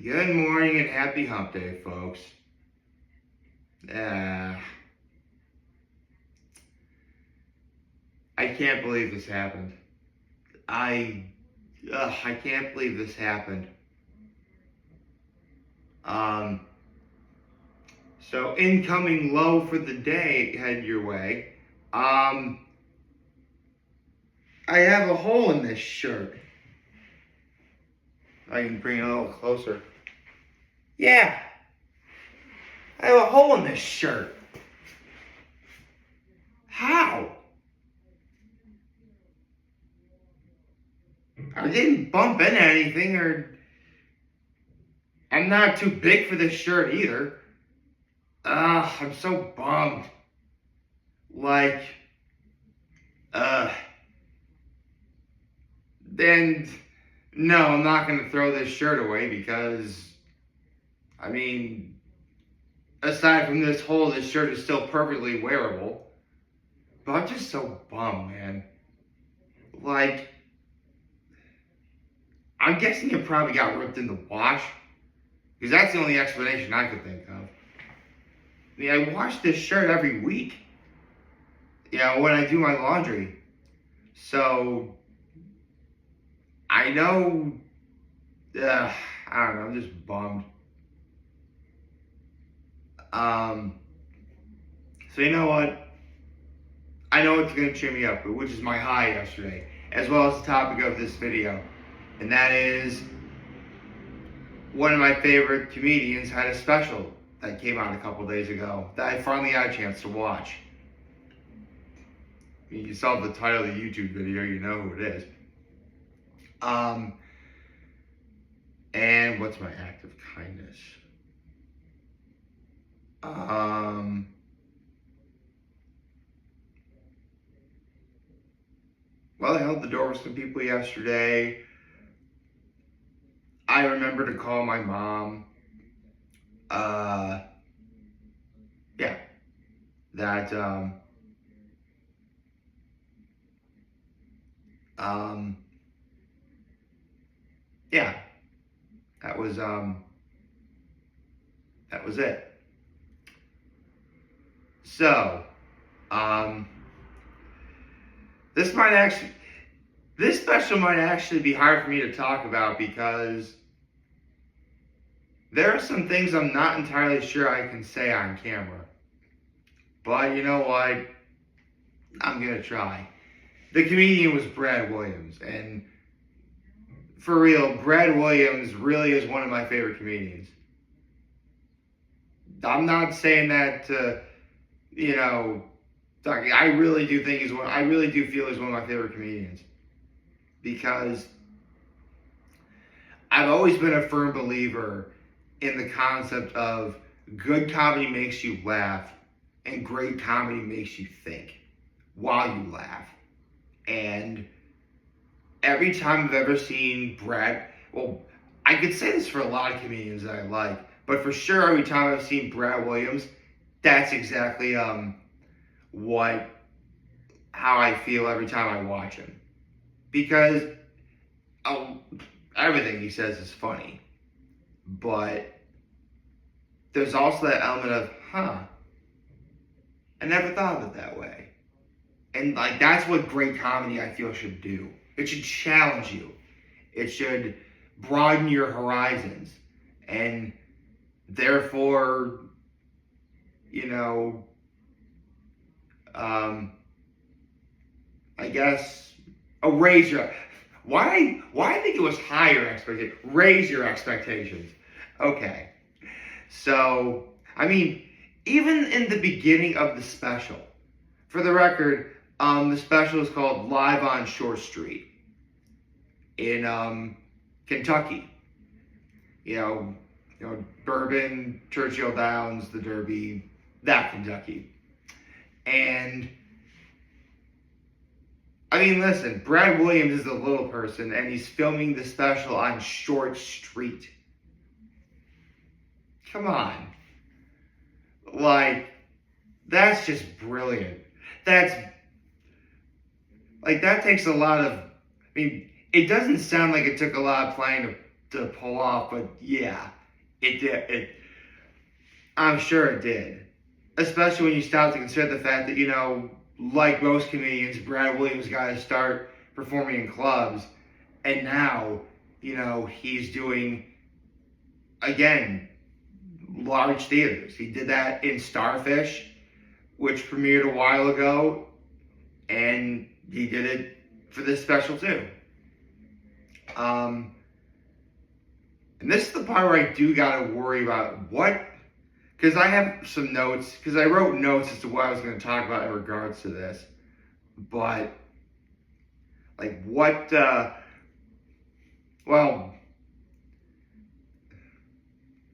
Good morning and happy hump day, folks. I can't believe this happened. I can't believe this happened. So incoming low for the day, head your way. I have a hole in this shirt. I can bring it a little closer. Yeah, I have a hole in this shirt. How? I didn't bump into anything, or I'm not too big for this shirt either. I'm so bummed. Like, then, no, I'm not going to throw this shirt away because, aside from this hole, this shirt is still perfectly wearable. But I'm just so bummed, man. Like, I'm guessing it probably got ripped in the wash, because that's the only explanation I could think of. I wash this shirt every week, when I do my laundry. So, I know, I don't know, I'm just bummed. So you know what? I know what's going to cheer me up, which is my high yesterday, as well as the topic of this video. And that is, one of my favorite comedians had a special that came out a couple days ago that I finally had a chance to watch. You saw the title of the YouTube video, you know who it is. And what's my act of kindness? Well, I held the door with some people yesterday. I remember to call my mom. That was it. So, this special might actually be hard for me to talk about because there are some things I'm not entirely sure I can say on camera. But you know what? I'm gonna try. The comedian was Brad Williams, and for real, Brad Williams really is one of my favorite comedians. I'm not saying that to, I really do think I really do feel he's one of my favorite comedians. Because I've always been a firm believer in the concept of good comedy makes you laugh and great comedy makes you think while you laugh. And every time I've ever seen I could say this for a lot of comedians that I like, but for sure every time I've seen Brad Williams, that's exactly how I feel every time I watch him. Because everything he says is funny, but there's also that element of, I never thought of it that way. And that's what great comedy I feel should do. It should challenge you. It should broaden your horizons. And therefore, I guess, raise your, why I think it was higher expectations, raise your expectations. Okay. So, even in the beginning of the special, for the record, the special is called Live on Short Street in Kentucky. Bourbon, Churchill Downs, the Derby, that Kentucky. And listen, Brad Williams is a little person and he's filming the special on Short Street. Come on. That's just brilliant. That takes a lot of, it doesn't sound like it took a lot of planning to pull off, but yeah, it did. I'm sure it did. Especially when you stop to consider the fact that, like most comedians, Brad Williams got to start performing in clubs, and now, he's doing, again, large theaters. He did that in Starfish, which premiered a while ago, and he did it for this special too. And this is the part where I do gotta worry about because I have some notes, because I wrote notes as to what I was going to talk about in regards to this, but like well,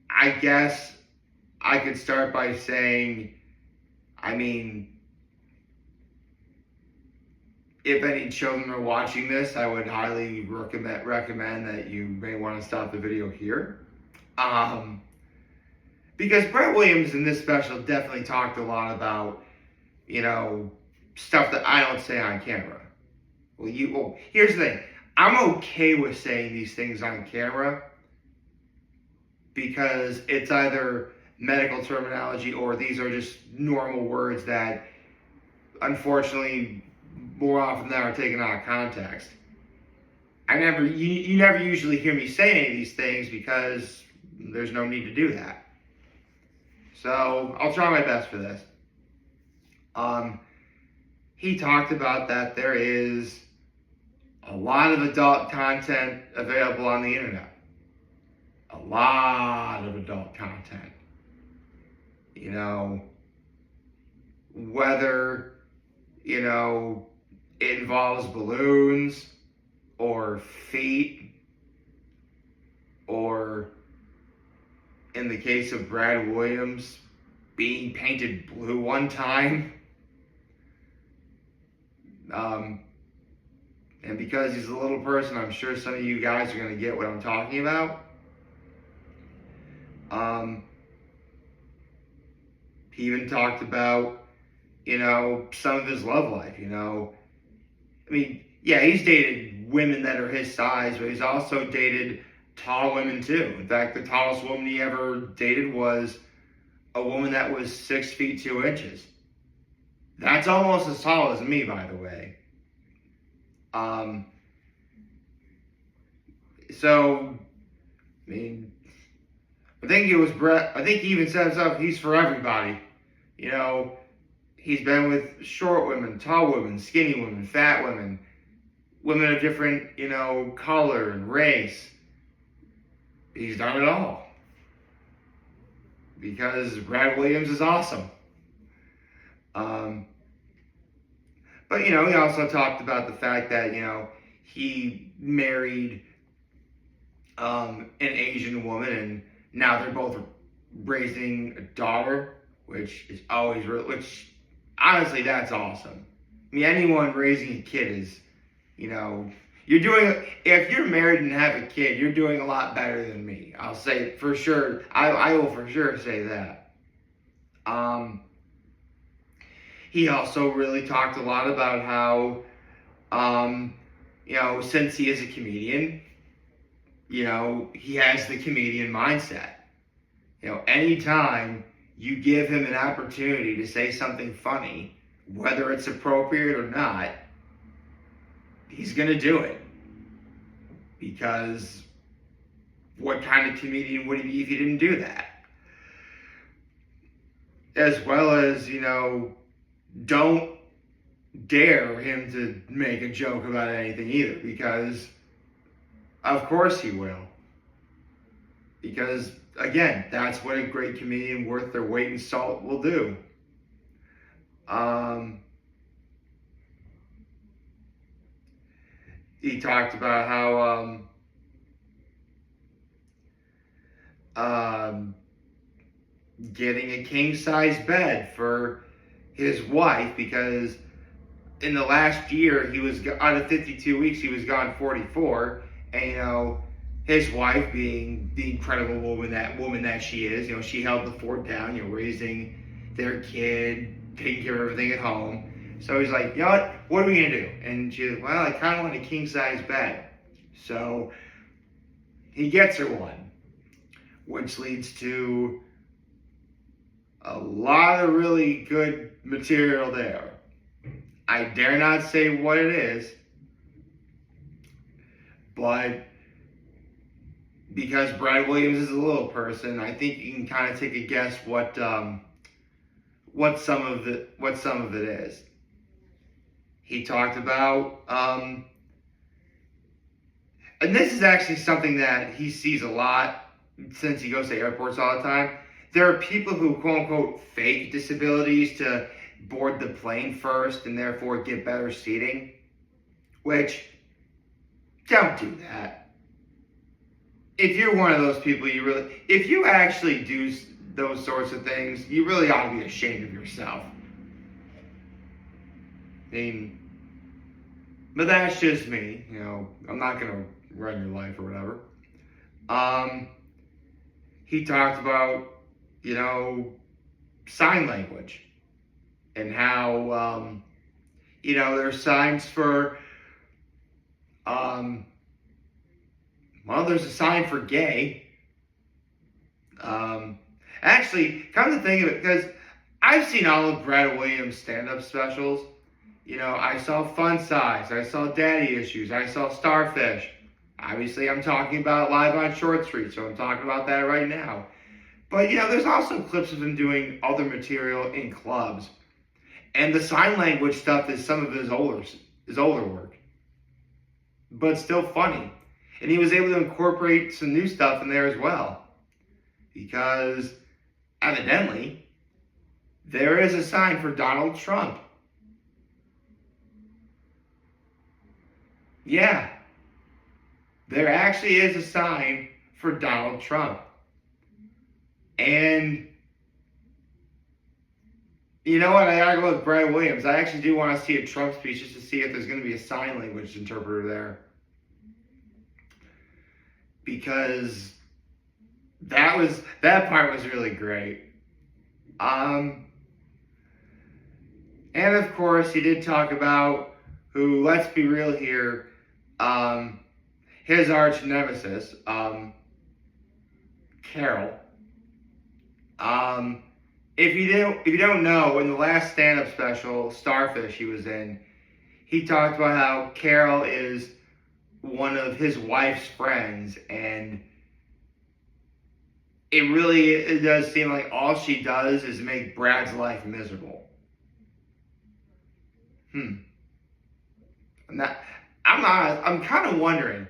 I guess I could start by saying, I mean, if any children are watching this, I would highly recommend that you may want to stop the video here. Because Brett Williams in this special definitely talked a lot about, stuff that I don't say on camera. Well, here's the thing. I'm okay with saying these things on camera because it's either medical terminology or these are just normal words that, unfortunately, more often than not are taken out of context. You never usually hear me say any of these things because there's no need to do that. So I'll try my best for this. He talked about that there is a lot of adult content available on the internet. A lot of adult content. Whether, it involves balloons or feet or, in the case of Brad Williams, being painted blue one time. And because he's a little person, I'm sure some of you guys are going to get what I'm talking about. He even talked about, some of his love life, he's dated women that are his size, but he's also dated tall women too. In fact, the tallest woman he ever dated was a woman that was 6 feet 2 inches. That's almost as tall as me, by the way. I think it was Brett. I think he even said himself, he's for everybody. He's been with short women, tall women, skinny women, fat women, women of different, color and race. He's done it all. Because Brad Williams is awesome. But, he also talked about the fact that, he married an Asian woman, and now they're both raising a daughter, which is which, honestly, that's awesome. Anyone raising a kid is, if you're married and have a kid, you're doing a lot better than me. I'll say it for sure. I will for sure say that. He also really talked a lot about how, since he is a comedian, he has the comedian mindset. Anytime you give him an opportunity to say something funny, whether it's appropriate or not, he's going to do it. Because what kind of comedian would he be if he didn't do that? As well as, don't dare him to make a joke about anything either, because of course he will. Because, again, that's what a great comedian worth their weight in salt will do. He talked about how getting a king-size bed for his wife, because in the last year, he was, out of 52 weeks, he was gone 44, and, his wife, being the incredible woman that she is, she held the fort down, raising their kid, taking care of everything at home. So he's like, what are we going to do? And she's like, well, I kind of want a king-size bed. So he gets her one, which leads to a lot of really good material there. I dare not say what it is, but because Brad Williams is a little person, I think you can kind of take a guess what some of it is. He talked about, and this is actually something that he sees a lot since he goes to airports all the time. There are people who quote unquote fake disabilities to board the plane first and therefore get better seating, which don't do that. If you're one of those people, if you actually do those sorts of things, you really ought to be ashamed of yourself. I mean, but that's just me. I'm not going to run your life or whatever. He talked about, sign language and how, there's signs for, there's a sign for gay. Actually, come to think of it, because I've seen all of Brad Williams' stand-up specials. I saw Fun Size, I saw Daddy Issues, I saw Starfish. Obviously, I'm talking about Live on Short Street, so I'm talking about that right now. But, there's also clips of him doing other material in clubs. And the sign language stuff is some of his older work. But still funny. And he was able to incorporate some new stuff in there as well. Because, evidently, there is a sign for Donald Trump. Yeah. There actually is a sign for Donald Trump. And you know what? I gotta go with Brad Williams. I actually do want to see a Trump speech just to see if there's going to be a sign language interpreter there. Because that part was really great. And of course, he did talk about who, let's be real here, his arch nemesis, Carol. If you don't know, in the last stand-up special, Starfish, he was in, he talked about how Carol is one of his wife's friends, and it does seem like all she does is make Brad's life miserable. I'm kind of wondering,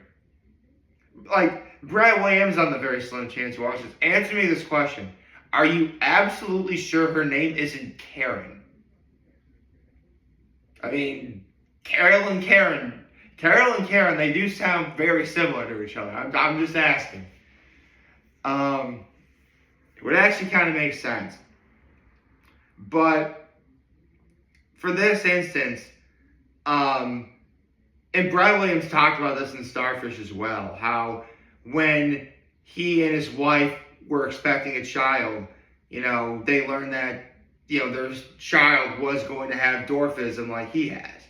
like, Brad Williams on the very slim chance watches, answer me this question. Are you absolutely sure her name isn't Karen? I mean, Carol and Karen, they do sound very similar to each other. I'm just asking. It would actually kind of make sense. But for this instance, and Brad Williams talked about this in Starfish as well, how when he and his wife were expecting a child, they learned that, their child was going to have dwarfism like he has.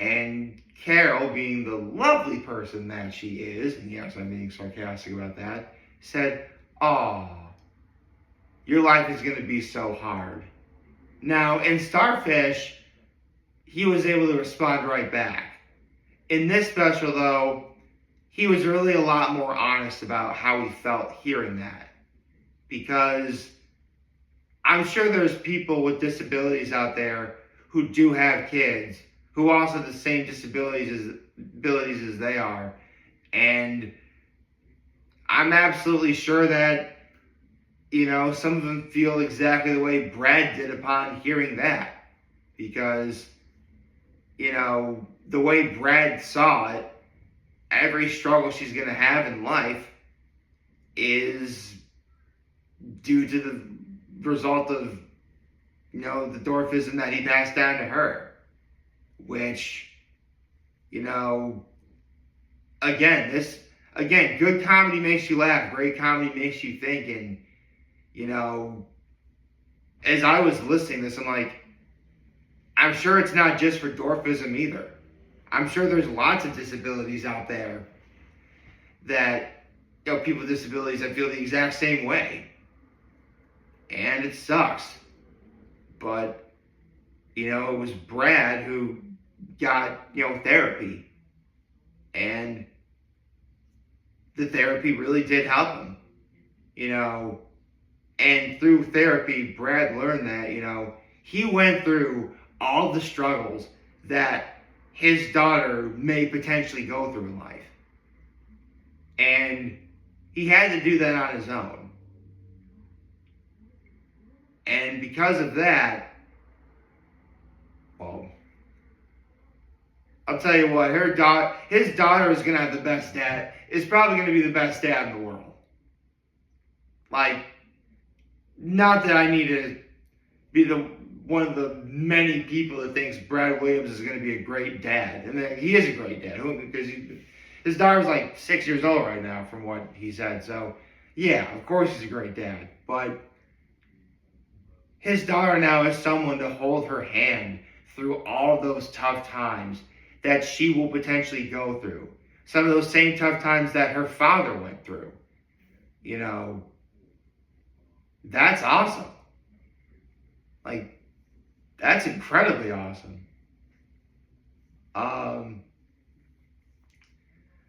And Carol, being the lovely person that she is, and yes, I'm being sarcastic about that, said, "Aw, your life is going to be so hard." Now, in Starfish, he was able to respond right back. In this special, though, he was really a lot more honest about how he felt hearing that. Because I'm sure there's people with disabilities out there who do have kids who also have the same disabilities as they are. And I'm absolutely sure that, some of them feel exactly the way Brad did upon hearing that. Because, the way Brad saw it, every struggle she's going to have in life is due to the result of, the dwarfism that he passed down to her. Which, again, good comedy makes you laugh. Great comedy makes you think. And, as I was listening to this, I'm like, I'm sure it's not just for dwarfism either. I'm sure there's lots of disabilities out there that people with disabilities that feel the exact same way. And it sucks. But, it was Brad who got, therapy. And the therapy really did help him. And through therapy, Brad learned that, he went through all the struggles that his daughter may potentially go through in life. And he had to do that on his own. And because of that, well, I'll tell you what, his daughter is going to have the best dad. Is probably going to be the best dad in the world. Like, not that I need to be one of the many people that thinks Brad Williams is going to be a great dad. And he is a great dad because his daughter's like 6 years old right now from what he said. So, yeah, of course he's a great dad. But his daughter now is someone to hold her hand through all those tough times that she will potentially go through. Some of those same tough times that her father went through. That's awesome. Like, that's incredibly awesome.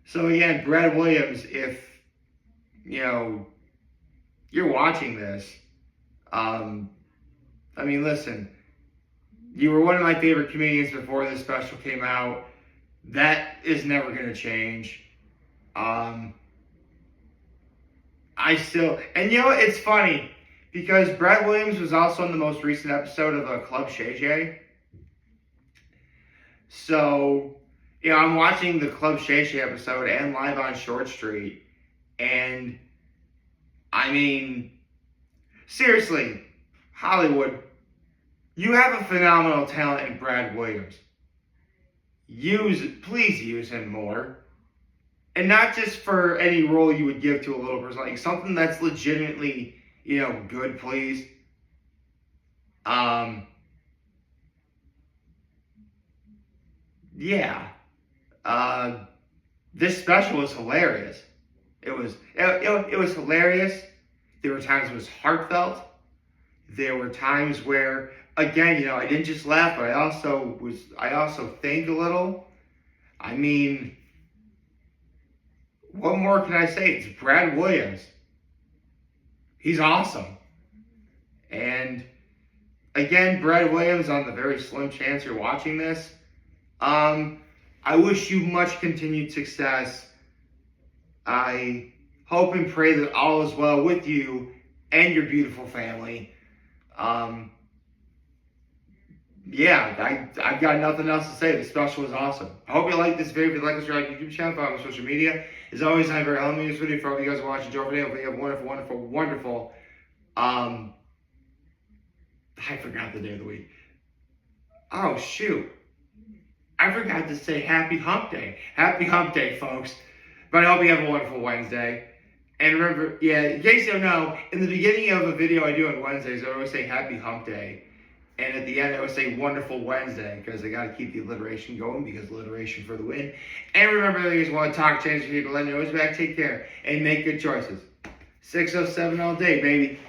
So again, Brad Williams, if, you're watching this, listen, you were one of my favorite comedians before this special came out. That is never going to change. And it's funny because Brad Williams was also in the most recent episode of Club Shay Shay. So, I'm watching the Club Shay Shay episode and Live on Short Street. And, seriously, Hollywood, you have a phenomenal talent in Brad Williams. Please use him more. And not just for any role you would give to a little person, like something that's legitimately, good, please. This special was hilarious. It was hilarious. There were times it was heartfelt. There were times where, again, I didn't just laugh, but I also think a little. What more can I say? It's Brad Williams. He's awesome. And again, Brad Williams, on the very slim chance you're watching this, I wish you much continued success. I hope and pray that all is well with you and your beautiful family. I've got nothing else to say. The special was awesome. I hope you like this video. If you like this, on YouTube channel, follow me on social media. As always, I'm very helpful in this video. For all you guys watching, Joe, hopefully you have a wonderful, I forgot the day of the week. Oh, shoot. I forgot to say Happy Hump Day. Happy Hump Day, folks. But I hope you have a wonderful Wednesday. And remember, in case you don't know, in the beginning of a video I do on Wednesdays, I always say Happy Hump Day. And at the end, I always say Wonderful Wednesday, because I got to keep the alliteration going, because alliteration for the win. And remember, if you guys want to talk, change people, let me know who's back, take care, and make good choices. 607 all day, baby.